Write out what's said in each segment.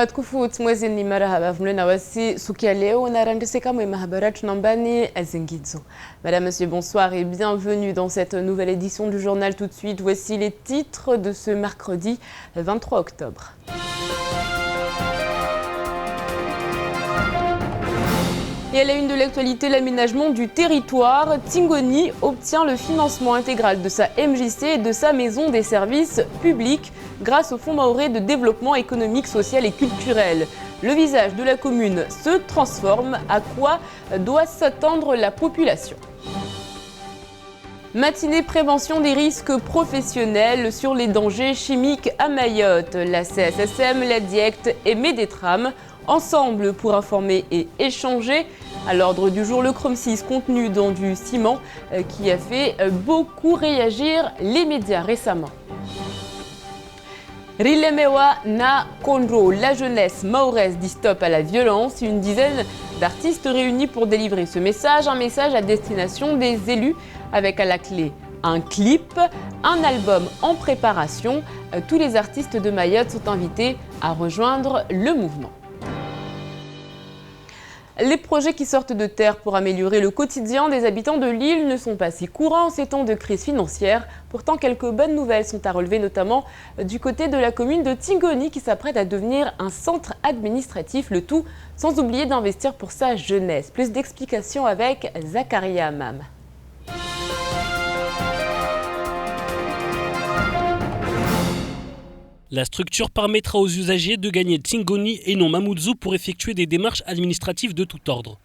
Watukufu mwezi marahaba vumlena wasi sukia leo narandeseka mwe mahabarat nambani azengizo. Madame, Monsieur, bonsoir et bienvenue dans cette nouvelle édition du journal. Tout de suite, voici les titres de ce mercredi 23 octobre. Et à la une de l'actualité, l'aménagement du territoire, Tingoni obtient le financement intégral de sa MJC et de sa maison des services publics grâce au Fonds mahorais de développement économique, social et culturel. Le visage de la commune se transforme. À quoi doit s'attendre la population ? Matinée prévention des risques professionnels sur les dangers chimiques à Mayotte. La CSSM, la DIECT et Medetram ensemble pour informer et échanger. À l'ordre du jour, le chrome 6 contenu dans du ciment qui a fait beaucoup réagir les médias récemment. Rilemewa na Kondro, la jeunesse mahoraise dit stop à la violence. Une dizaine d'artistes réunis pour délivrer ce message, un message à destination des élus avec à la clé un clip, un album en préparation. Tous les artistes de Mayotte sont invités à rejoindre le mouvement. Les projets qui sortent de terre pour améliorer le quotidien des habitants de l'île ne sont pas si courants en ces temps de crise financière. Pourtant, quelques bonnes nouvelles sont à relever, notamment du côté de la commune de Tingoni qui s'apprête à devenir un centre administratif, le tout sans oublier d'investir pour sa jeunesse. Plus d'explications avec Zakaria Amam. La structure permettra aux usagers de gagner Tingoni et non Mamoudzou pour effectuer des démarches administratives de tout ordre.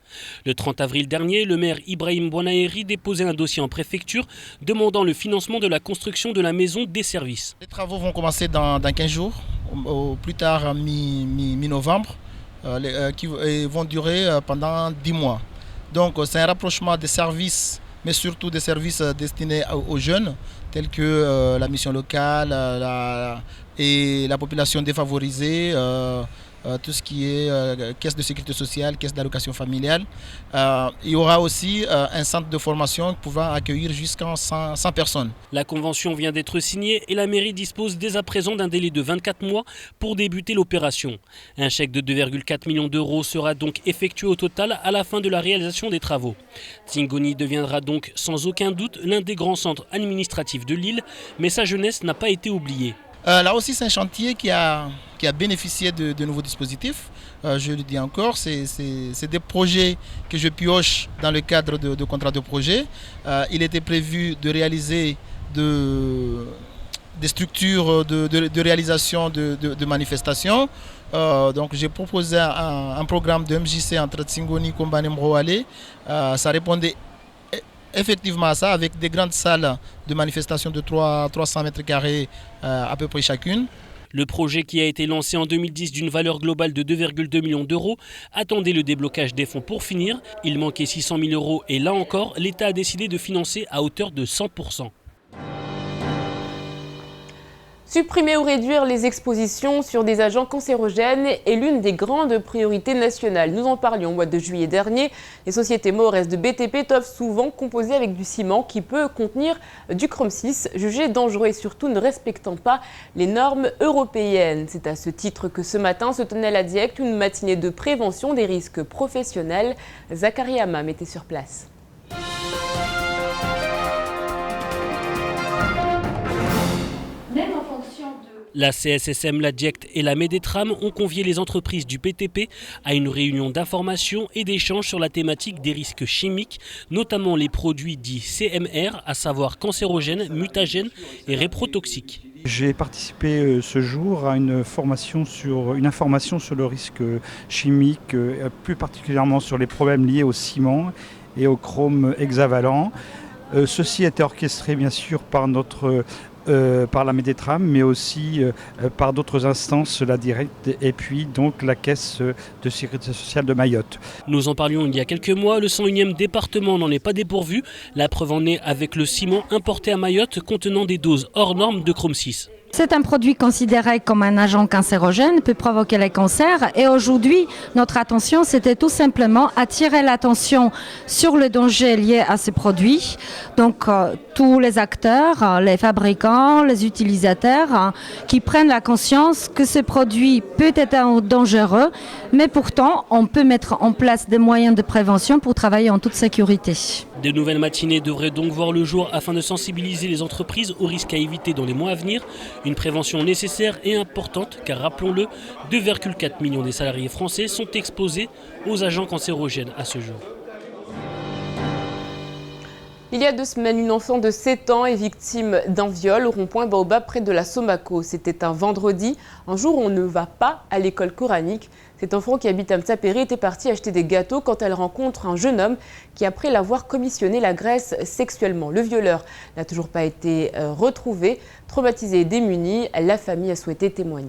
Le 30 avril dernier, le maire Ibrahim Bouanaeri déposait un dossier en préfecture demandant le financement de la construction de la maison des services. Les travaux vont commencer dans 15 jours, au plus tard mi-novembre, qui vont durer pendant 10 mois. Donc c'est un rapprochement des services, mais surtout des services destinés aux jeunes, tels que la mission locale, et la population défavorisée, tout ce qui est caisse de sécurité sociale, caisse d'allocation familiale. Il y aura aussi un centre de formation pouvant accueillir jusqu'à 100 personnes. La convention vient d'être signée et la mairie dispose dès à présent d'un délai de 24 mois pour débuter l'opération. Un chèque de 2,4 millions d'euros sera donc effectué au total à la fin de la réalisation des travaux. Tingoni deviendra donc sans aucun doute l'un des grands centres administratifs de l'île, mais sa jeunesse n'a pas été oubliée. Là aussi, c'est un chantier qui a bénéficié de nouveaux dispositifs. Je le dis encore, c'est des projets que je pioche dans le cadre de contrats de projet. Il était prévu de réaliser des structures de réalisation de manifestations. Donc j'ai proposé un programme de MJC entre Tingoni, Kombani, Mroale. Ça répondait effectivement à ça, avec des grandes salles de manifestation de 300 mètres carrés à peu près chacune. Le projet qui a été lancé en 2010 d'une valeur globale de 2,2 millions d'euros attendait le déblocage des fonds pour finir. Il manquait 600 000 euros et là encore, l'État a décidé de financer à hauteur de 100%. Supprimer ou réduire les expositions sur des agents cancérogènes est l'une des grandes priorités nationales. Nous en parlions au mois de juillet dernier. Les sociétés mahoraises de BTP doivent souvent composer avec du ciment qui peut contenir du chrome 6, jugé dangereux et surtout ne respectant pas les normes européennes. C'est à ce titre que ce matin se tenait à la DIECT une matinée de prévention des risques professionnels. Zakaria Amam était sur place. La CSSM, la DIECT et la Medetram ont convié les entreprises du BTP à une réunion d'information et d'échange sur la thématique des risques chimiques, notamment les produits dits CMR, à savoir cancérogènes, mutagènes et réprotoxiques. J'ai participé ce jour à une information sur le risque chimique, plus particulièrement sur les problèmes liés au ciment et au chrome hexavalent. Ceci a été orchestré bien sûr par la Medetram, mais aussi par d'autres instances, la DIECT et puis donc la Caisse de sécurité sociale de Mayotte. Nous en parlions il y a quelques mois, le 101e département n'en est pas dépourvu. La preuve en est avec le ciment importé à Mayotte contenant des doses hors normes de chrome 6. C'est un produit considéré comme un agent cancérogène, peut provoquer les cancers. Et aujourd'hui, notre attention, c'était tout simplement attirer l'attention sur le danger lié à ces produits. Donc, tous les acteurs, les fabricants, les utilisateurs, qui prennent la conscience que ce produit peut être dangereux, mais pourtant, on peut mettre en place des moyens de prévention pour travailler en toute sécurité. De nouvelles matinées devraient donc voir le jour afin de sensibiliser les entreprises aux risques à éviter dans les mois à venir. Une prévention nécessaire et importante car, rappelons-le, 2,4 millions des salariés français sont exposés aux agents cancérogènes à ce jour. Il y a 2 semaines, une enfant de 7 ans est victime d'un viol au rond-point Baobab près de la Somako. C'était un vendredi, un jour où on ne va pas à l'école coranique. Cet enfant qui habite à Mtsaperi était parti acheter des gâteaux quand elle rencontre un jeune homme qui, après l'avoir commissionné, l'agresse sexuellement. Le violeur n'a toujours pas été retrouvé. Traumatisée et démunie, la famille a souhaité témoigner.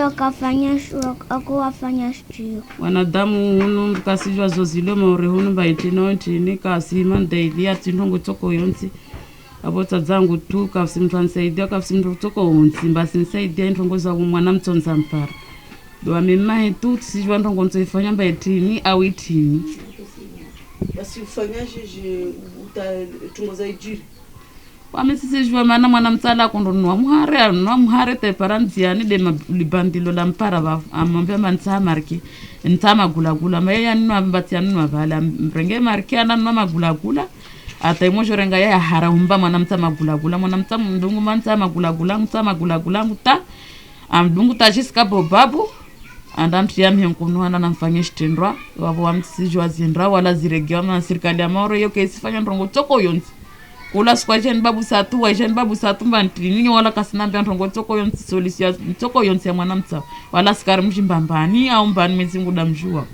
akafanya shio wanadamu kasijwa zozilo maurehunu baitino ntini kasima ndailia tinongo toko yonsi abota zangu tu kasimtansaidia kasimtoko unsimba sinsaidia ntongo za mwana mtonza mpara do amemahe tu sijwa ntongo ntoifanya baitini au itini basi ufanyaje je utungoza ijiri wamesisi jwa mana mwana mtsala kondonwa muhare te paranziani de libandilo la mpara ba amambe mansa marki ntama gulagula maya nwa mbati nwa bala mrenge marki ana nwa magulagula ata imosho renga ya harahumba mwana mtsama gulagula mwana mtsama ndungu mansa magulagula mtsama gulagula muta amdungu tajiska bobabu andamtia mhenkuno ana namfanya shitendwa wabo wamsijwa zindra wala ziregewa na serikali ya maoro yoke isifanya ndongo toko yonzi kula squajen babu satu wajen babu satu mbantini wala kasinambia ndongo toko yonzi solution toko yonzi ya mwanamtsa wala sikari mjimbambani au mbani mezingu damjua.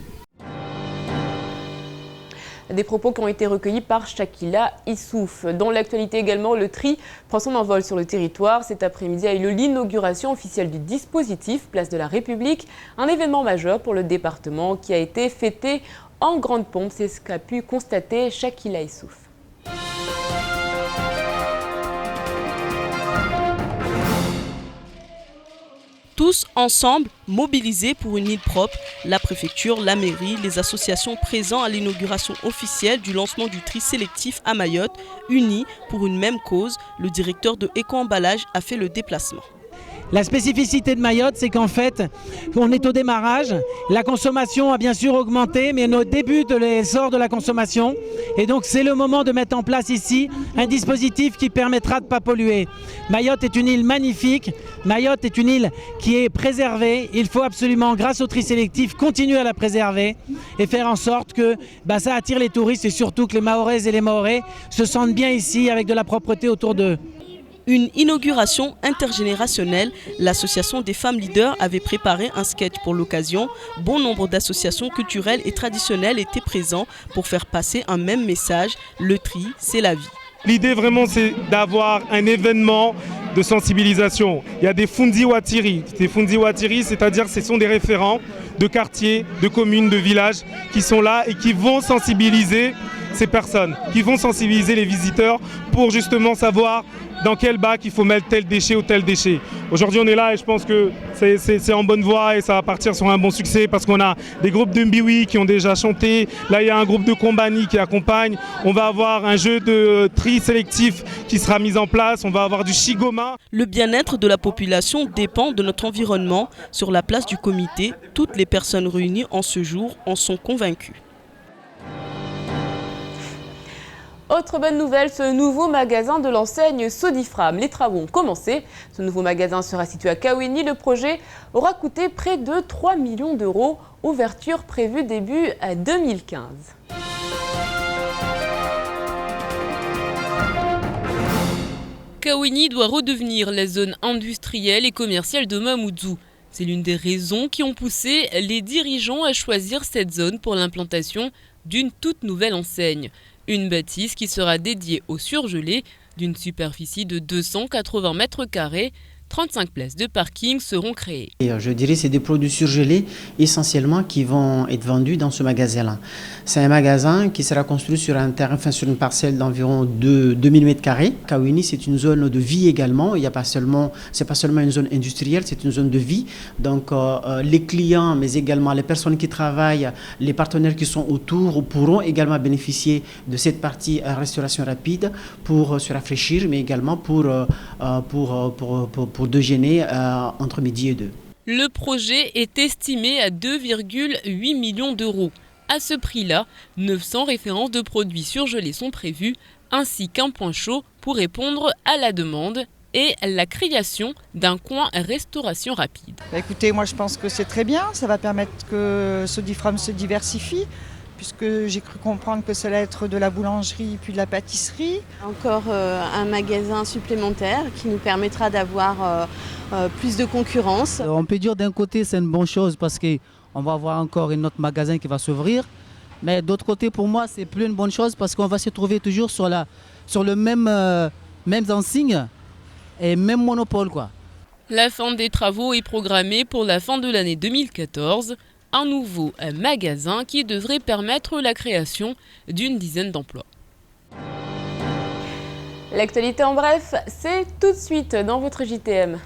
Des propos qui ont été recueillis par Shakila Issouf. Dans l'actualité également, le tri prend son envol sur le territoire. Cet après-midi a eu lieu l'inauguration officielle du dispositif Place de la République, un événement majeur pour le département qui a été fêté en grande pompe. C'est ce qu'a pu constater Shakila Issouf. Tous ensemble, mobilisés pour une île propre, la préfecture, la mairie, les associations présentes à l'inauguration officielle du lancement du tri sélectif à Mayotte, unis pour une même cause, le directeur de Éco-Emballage a fait le déplacement. La spécificité de Mayotte, c'est qu'en fait, on est au démarrage. La consommation a bien sûr augmenté, mais on est au début de l'essor de la consommation. Et donc, c'est le moment de mettre en place ici un dispositif qui permettra de ne pas polluer. Mayotte est une île magnifique. Mayotte est une île qui est préservée. Il faut absolument, grâce au tri sélectif, continuer à la préserver et faire en sorte que ça attire les touristes et surtout que les Mahoraises et les Mahorais se sentent bien ici avec de la propreté autour d'eux. Une inauguration intergénérationnelle, l'association des femmes leaders avait préparé un sketch pour l'occasion. Bon nombre d'associations culturelles et traditionnelles étaient présents pour faire passer un même message, le tri, c'est la vie. L'idée vraiment c'est d'avoir un événement de sensibilisation. Il y a des Fundi Watiri. Des Fundi Watiri, c'est-à-dire que ce sont des référents de quartiers, de communes, de villages qui sont là et qui vont sensibiliser ces personnes, qui vont sensibiliser les visiteurs pour justement savoir dans quel bac il faut mettre tel déchet ou tel déchet. Aujourd'hui on est là et je pense que c'est en bonne voie et ça va partir sur un bon succès parce qu'on a des groupes de Mbiwi qui ont déjà chanté, là il y a un groupe de Kombani qui accompagne, on va avoir un jeu de tri sélectif qui sera mis en place, on va avoir du Shigoma. Le bien-être de la population dépend de notre environnement. Sur la place du comité, toutes les personnes réunies en ce jour en sont convaincues. Autre bonne nouvelle, ce nouveau magasin de l'enseigne Sodifram. Les travaux ont commencé. Ce nouveau magasin sera situé à Kawini. Le projet aura coûté près de 3 millions d'euros. Ouverture prévue début 2015. Kawini doit redevenir la zone industrielle et commerciale de Mamoudzou. C'est l'une des raisons qui ont poussé les dirigeants à choisir cette zone pour l'implantation d'une toute nouvelle enseigne. Une bâtisse qui sera dédiée aux surgelés d'une superficie de 280 mètres carrés. 35 places de parking seront créées. Et je dirais que c'est des produits surgelés essentiellement qui vont être vendus dans ce magasin-là. C'est un magasin qui sera construit sur un terrain, sur une parcelle d'environ 2000 m². Kawini, c'est une zone de vie également. Il y a pas seulement, c'est pas seulement une zone industrielle, c'est une zone de vie. Donc les clients, mais également les personnes qui travaillent, les partenaires qui sont autour pourront également bénéficier de cette partie restauration rapide pour se rafraîchir, mais également pour déjeuner entre midi et 2. Le projet est estimé à 2,8 millions d'euros. À ce prix-là, 900 références de produits surgelés sont prévues, ainsi qu'un point chaud pour répondre à la demande et la création d'un coin restauration rapide. Écoutez, moi je pense que c'est très bien, ça va permettre que Sodifram se diversifie, puisque j'ai cru comprendre que ça allait être de la boulangerie puis de la pâtisserie. Encore un magasin supplémentaire qui nous permettra d'avoir plus de concurrence. On peut dire d'un côté c'est une bonne chose parce qu'on va avoir encore un autre magasin qui va s'ouvrir, mais d'autre côté pour moi c'est plus une bonne chose parce qu'on va se trouver toujours sur le même enseigne et même monopole, quoi. La fin des travaux est programmée pour la fin de l'année 2014. Un nouveau magasin qui devrait permettre la création d'une dizaine d'emplois. L'actualité en bref, c'est tout de suite dans votre JTM.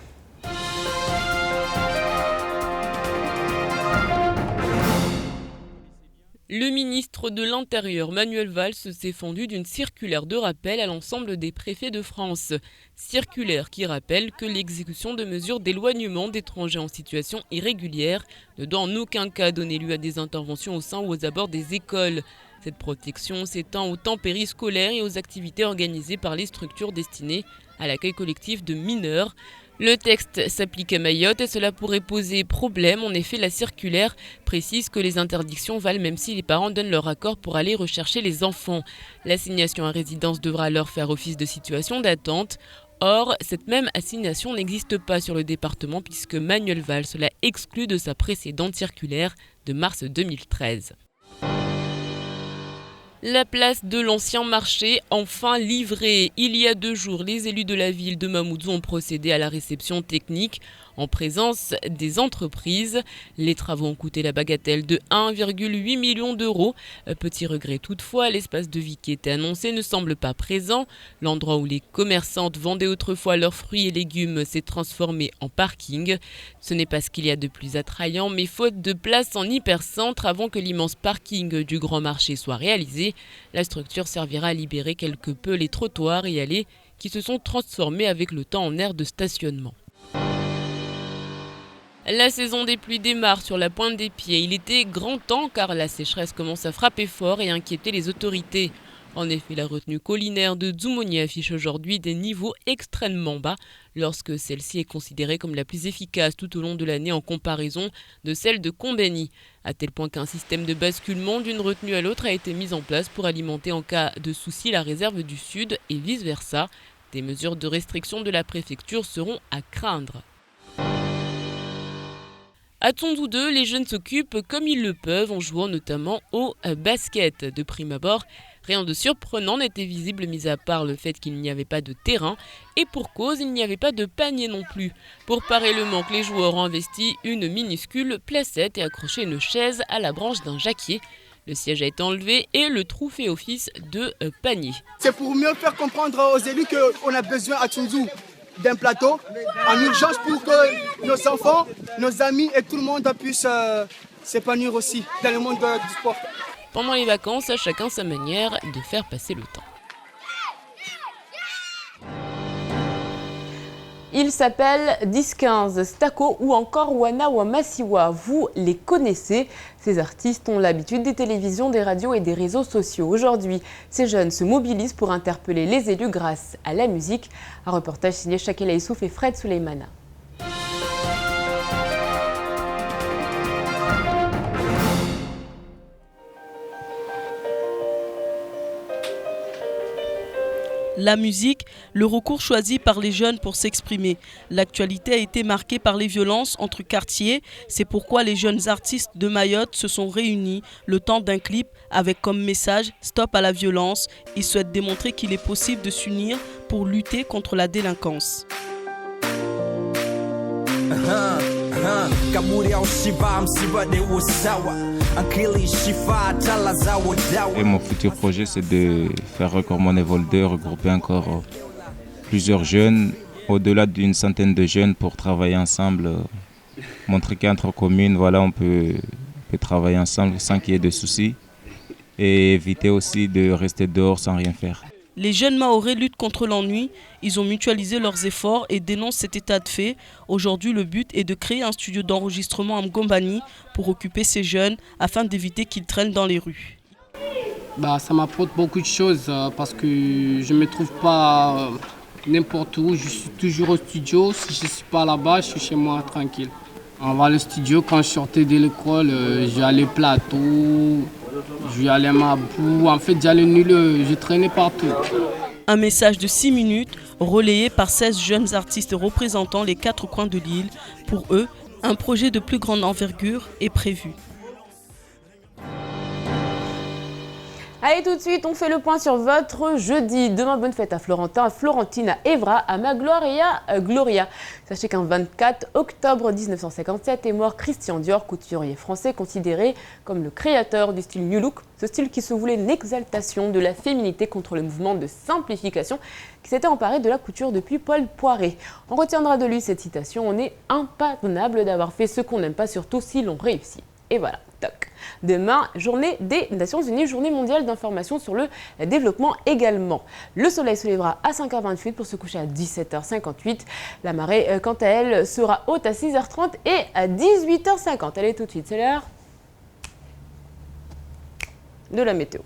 Le ministre de l'Intérieur, Manuel Valls, s'est fendu d'une circulaire de rappel à l'ensemble des préfets de France. Circulaire qui rappelle que l'exécution de mesures d'éloignement d'étrangers en situation irrégulière ne doit en aucun cas donner lieu à des interventions au sein ou aux abords des écoles. Cette protection s'étend aux temps périscolaires et aux activités organisées par les structures destinées à l'accueil collectif de mineurs. Le texte s'applique à Mayotte et cela pourrait poser problème. En effet, la circulaire précise que les interdictions valent même si les parents donnent leur accord pour aller rechercher les enfants. L'assignation à résidence devra alors faire office de situation d'attente. Or, cette même assignation n'existe pas sur le département puisque Manuel Valls l'a exclu de sa précédente circulaire de mars 2013. La place de l'ancien marché, enfin livrée. Il y a 2 jours, les élus de la ville de Mamoudzou ont procédé à la réception technique en présence des entreprises. Les travaux ont coûté la bagatelle de 1,8 million d'euros. Petit regret toutefois, l'espace de vie qui était annoncé ne semble pas présent. L'endroit où les commerçantes vendaient autrefois leurs fruits et légumes s'est transformé en parking. Ce n'est pas ce qu'il y a de plus attrayant, mais faute de place en hypercentre avant que l'immense parking du grand marché soit réalisé, la structure servira à libérer quelque peu les trottoirs et allées qui se sont transformés avec le temps en aire de stationnement. La saison des pluies démarre sur la pointe des pieds. Il était grand temps car la sécheresse commence à frapper fort et inquiéter les autorités. En effet, la retenue collinaire de Dzumoni affiche aujourd'hui des niveaux extrêmement bas lorsque celle-ci est considérée comme la plus efficace tout au long de l'année en comparaison de celle de Combeni, à tel point qu'un système de basculement d'une retenue à l'autre a été mis en place pour alimenter en cas de souci la réserve du Sud et vice-versa. Des mesures de restriction de la préfecture seront à craindre. À Tondou 2, les jeunes s'occupent comme ils le peuvent en jouant notamment au basket. De prime abord, rien de surprenant n'était visible mis à part le fait qu'il n'y avait pas de terrain et pour cause, il n'y avait pas de panier non plus. Pour parer le manque, les joueurs ont investi une minuscule placette et accroché une chaise à la branche d'un jacquier. Le siège a été enlevé et le trou fait office de panier. C'est pour mieux faire comprendre aux élus qu'on a besoin à Tondou d'un plateau en urgence pour que nos enfants, nos amis et tout le monde puissent s'épanouir aussi dans le monde du sport. Pendant les vacances, à chacun sa manière de faire passer le temps. Ils s'appellent 10-15, Stako ou encore Wana Wamasiwa. Vous les connaissez. Ces artistes ont l'habitude des télévisions, des radios et des réseaux sociaux. Aujourd'hui, ces jeunes se mobilisent pour interpeller les élus grâce à la musique. Un reportage signé Shakila Issouf et Fred Souleymana. La musique, le recours choisi par les jeunes pour s'exprimer. L'actualité a été marquée par les violences entre quartiers. C'est pourquoi les jeunes artistes de Mayotte se sont réunis le temps d'un clip avec comme message « Stop à la violence ». Ils souhaitent démontrer qu'il est possible de s'unir pour lutter contre la délinquance. Et mon futur projet, c'est de faire encore mon Evol 2, regrouper encore plusieurs jeunes, au-delà d'une centaine de jeunes pour travailler ensemble, montrer qu'entre communes, voilà, on peut travailler ensemble sans qu'il y ait de soucis et éviter aussi de rester dehors sans rien faire. Les jeunes Mahorais luttent contre l'ennui, ils ont mutualisé leurs efforts et dénoncent cet état de fait. Aujourd'hui, le but est de créer un studio d'enregistrement à Mgombani pour occuper ces jeunes afin d'éviter qu'ils traînent dans les rues. Ça m'apporte beaucoup de choses parce que je ne me trouve pas n'importe où, je suis toujours au studio. Si je ne suis pas là-bas, je suis chez moi tranquille. On va au studio, quand je sortais de l'école, j'allais plateau. Je allais à Mabou, en fait j'allais nul, je traînais partout. Un message de 6 minutes relayé par 16 jeunes artistes représentant les 4 coins de l'île. Pour eux, un projet de plus grande envergure est prévu. Allez, tout de suite, on fait le point sur votre jeudi. Demain, bonne fête à Florentin, à Florentine, à Evra, à Magloire et à Gloria. Sachez qu'un 24 octobre 1957 est mort Christian Dior, couturier français considéré comme le créateur du style New Look. Ce style qui se voulait une exaltation de la féminité contre le mouvement de simplification qui s'était emparé de la couture depuis Paul Poiret. On retiendra de lui cette citation: on est impardonnable d'avoir fait ce qu'on n'aime pas, surtout si l'on réussit. Et voilà, toc. Demain, journée des Nations Unies, journée mondiale d'information sur le développement également. Le soleil se lèvera à 5h28 pour se coucher à 17h58. La marée, quant à elle, sera haute à 6h30 et à 18h50. Allez, tout de suite, c'est l'heure de la météo.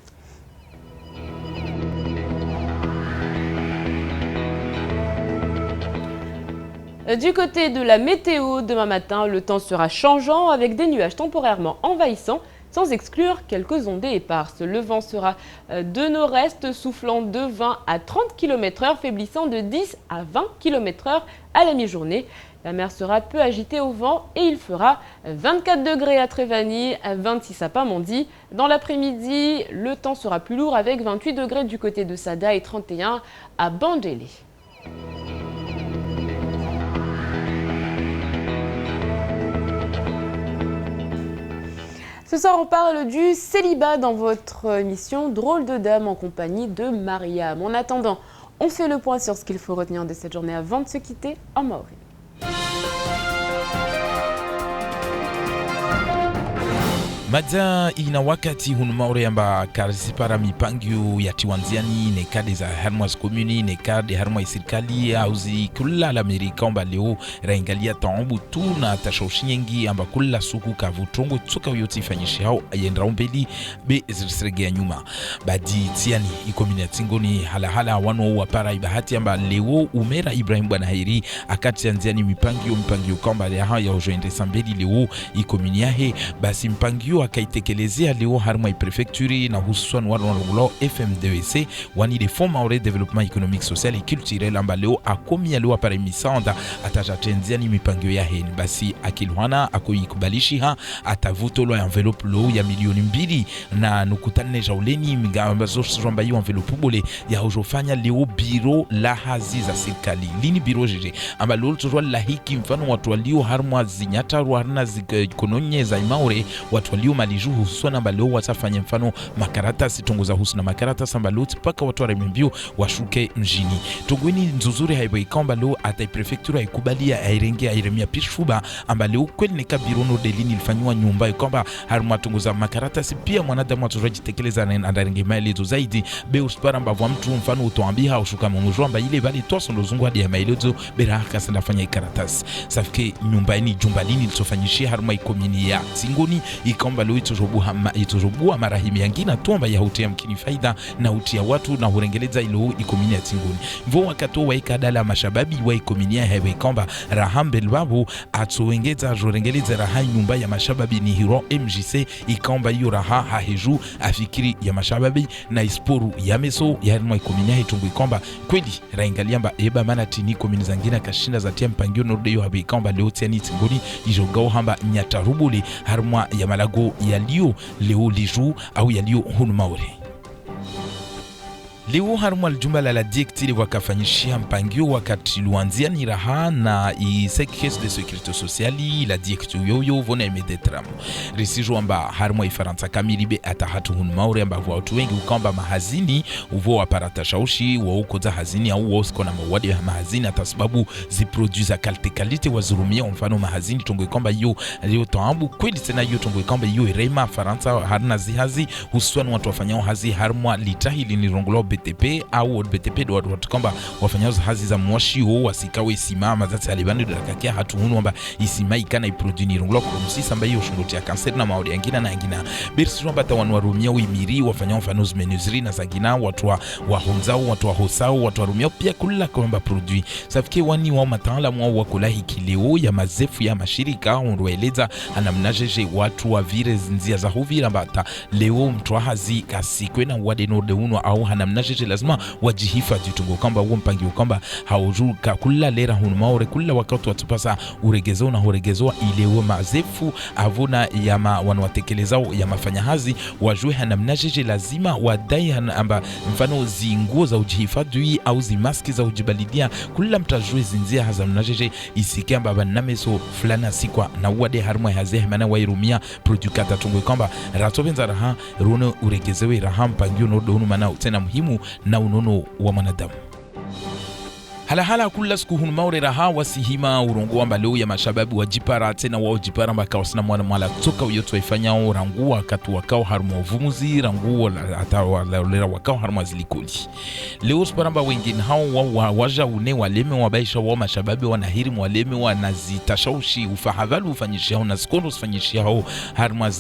Du côté de la météo, demain matin, le temps sera changeant avec des nuages temporairement envahissants, sans exclure quelques ondées éparses. Le vent sera de nord-est, soufflant de 20 à 30 km/h, faiblissant de 10 à 20 km/h à la mi-journée. La mer sera peu agitée au vent et il fera 24 degrés à Trévani, 26 à Pamandzi. Dans l'après-midi, le temps sera plus lourd avec 28 degrés du côté de Sada et 31 à Bandélé. Ce soir, on parle du célibat dans votre émission Drôle de Dame en compagnie de Mariam. En attendant, on fait le point sur ce qu'il faut retenir de cette journée avant de se quitter en maori. Maja ina wakati hunu maore amba karisipara mipangio ya tiwanziani nekade za harmas komuni nekade harma serikali auzi kula la Amerika amba leo raingalia taombu tu na tashoshinyengi amba kula suku kavutongo tsoka yoti fanyishi hao ayendra ombeli be zirseregea nyuma badi tiani ikomini ya tingoni hala wano wapara ibahati amba leo umera Ibrahim bwana hairi akati anziani mipangio kamba ya hao ya ojoende sambeli leo ikomini yahe basi mipangio akaitekelezea leo harma prefecture na hususan wano FMDEC wani de Fonds Maorais Développement économique social et culturel amba leo akomi ya leo para misanda atajatenziani mipangio ya heni basi akilwana akoikubalishi ha atavutolo ya envelope lo ya milioni 2 na nukutane jauleni migamba zote zomba hiyo envelope bole ya hojofanya leo biro la hazi za serikali lini biro jeje amba leo tuzwa la hiki mfano watu walio harma zinyata ruarna zikononye za Maorais watu walio maliju hususan amba leo watafanya mfano makaratasi tongoza husu na makaratasi amba leo paka watu wa remembio washuke mjini togweni nzuzuri haibo ikamba leo ata prefecture ikubalia airenge airemia pishuba amba leo kweli nika birono delini ilifanywa nyumba ikamba haruma tongoza makaratasi pia mwanadamu aturajitekeleza na andarenge maelezo zaidi be uspara amba vwa mtu mfano utoambia ushuka mungujwa amba ile bali toso ndozungu hadi ya maelezo beraka sanda fanya karatasi safike nyumba ni jumba lini litofanyishia haruma ikomini ya Tingoni ikamba kwamba leo itozobua marahimi yangina tuamba ya hutia mkini faida na hutia watu na hurengeleza ilo ikomini ya tinguni mvo wakato waikadala mashababi wa ikomini ya hewe kwamba rahambe lwabu atuengeza jorengeleza rahai nyumba ya mashababi ni hiro MJC ikamba yu raha haheju afikiri ya mashababi na isporu ya meso ya harma ikomini ya hitungu ikamba kweli raingaliamba eba manati ni komini zangina kashinda za tia mpangio norde yu habi ikamba leo tia ni tinguni ijogao hamba nyatarubuli harma ya malago yaliyo leo liju au yaliyo hunumaure. Leo harumwa aljumla la diektili wakafanyishia mpangio wakati luanzia ni raha na isekes de sécurité sociale la diektu yoyo vona imedetramu. Risijo amba harumwa ifaransa kamilibe atahatu hunumaure amba watu wengi ukamba mahazini uvo waparata shaushi wa uko za hazini au wasko na mawadi ya mahazini atasababu ziproduza kalite wazurumia mfano mahazini tongo ikamba yu leo toambu kweli tena yu tongo ikamba yu irema faransa harna zihazi husuan watu wafanyao hazi harumwa litahili ni rongolo BTP au BTP do watu kwamba wafanyazo hazi za mwashi ho wasikawe simama zati alibani dakakia hatuhunu kwamba isima ikana iproduce nirunglo kwa msisa ambaye yoshungoti ya kanser na maori yangina na yangina birsi kwamba tawanwarumia uimiri wafanyao fanos menuzri na zangina watu wa honzao watu wa hosao watu warumia pia kula kwamba produit safike wani wa mataalamu wa wakula hikileo ya mazefu ya mashirika unroeleza anamnajeje watu wa vire nzia za huvira mbata leo mtu hazi kasikwe na wade norde uno au hanamnajeje lazima wajihifadhi tungo kwamba huo mpangio kwamba haujuka kula lera hunumaure kula wakati watupasa uregezo na uregezo ilewo mazefu avuna ya wanawatekelezao ya mafanya hazi wajue hanamnajeje lazima wadai amba mfano zinguo za ujihifadhi au zimaski za ujibalidia kula mtajue zinzia hazamnajeje isikiamba banameso fulana sikwa na wade harmwa haze mana wairumia producata tungo kwamba ratobenza raha runo uregezewe raha mpangio no donu mana tena muhimu na unono wa mwanadamu. Hala kula siku hunumaure raha wasihima urongo wamba leo ya mashababu wajipara tena wao jipara mbaka wasina mwana mwala toka uyotu waifanya rangu wakatu wakao haruma uvumuzi rangu hata walera wakao haruma zilikoli leo sparamba wengine hao waja une waleme wabaisha wao mashababu wanahiri waleme wanazitashaushi ufahavalu ufanyishia na sikondo ufanyishia hao haruma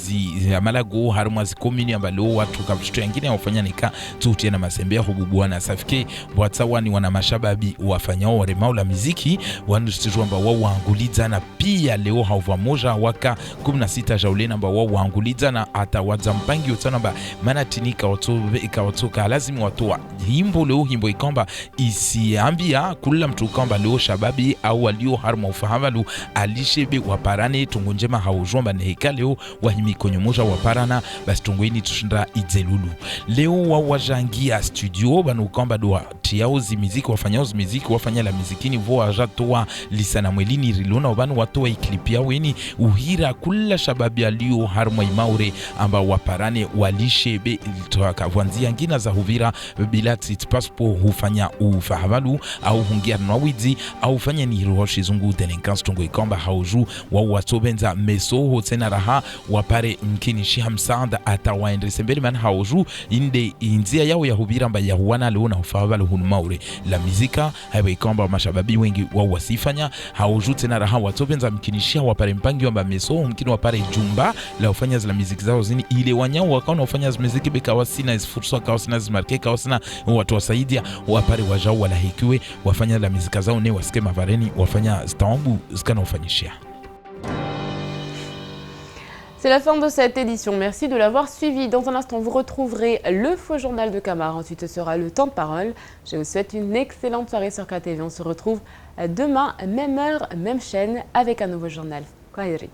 malago haruma zikomini amba leo watu kabishto yengine wafanya nika tuutia na masembea hububu na safike watawani wana mashababi wafanyao waremao la muziki wanustijua amba wao waanguliza na pia leo hauva moja waka 16 jaulena amba wao waanguliza na atawadza mpangi utana amba manatinika ikawatoka lazima watoa himbo leo himbo ikamba isiambia kula mtu kwamba leo shababi au walio harma ufahavalu alishebe waparane tungonjema haujomba neheka leo wahimi konyo moja waparana basi tungoini tushinda idzelulu leo wawajangia studio banu kwamba doa tiao zimiziki wafanyao zimiziki wafanya la mizikini vo ajatoa lisana mwelini rilona wabanu watoa iklipia weni uhira kula shababi alio harma imaure amba waparane walishebe ilitoka vanzia ngina za huvira bila titpaspo hufanya ufahavalu au hungia nwawidzi au fanya ni roshi zungu delinquence tungo ikamba hauju wao watobenza meso hotena raha wapare mkini shihamsanda atawaendese mbele man hauju inde inzia yao ya huvira amba ya huwana leona ufahavalu hunumaure la mizika haiwe ikamba mashababi wengi wao wasifanya hauju tena raha watobenza mkinishia wapare mpangi wamba meso mkini wapare jumba la ufanya zila miziki zao zini ile wanyao wakaona ufanya miziki beka wasina isfurso kawasina zimarkeka wasina watu wasaidia wapare wajao wala hikiwe wafanya la mizika zao ne wasike mavareni wafanya stambu zikana ufanyishia. C'est la fin de cette édition. Merci de l'avoir suivi. Dans un instant, vous retrouverez le faux journal de Camara. Ensuite, ce sera le temps de parole. Je vous souhaite une excellente soirée sur KTV. On se retrouve demain, même heure, même chaîne, avec un nouveau journal. Kwaheri.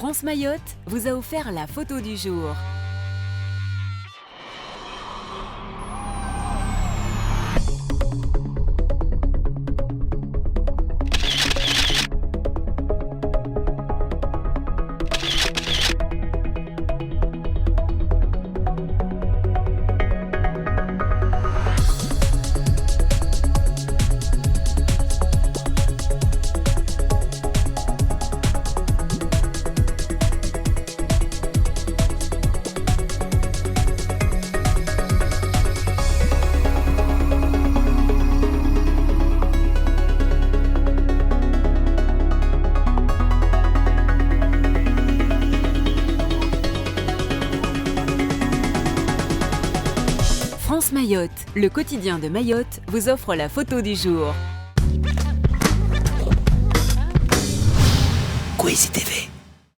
France Mayotte vous a offert la photo du jour. France Mayotte, le quotidien de Mayotte, vous offre la photo du jour. Kwezi TV.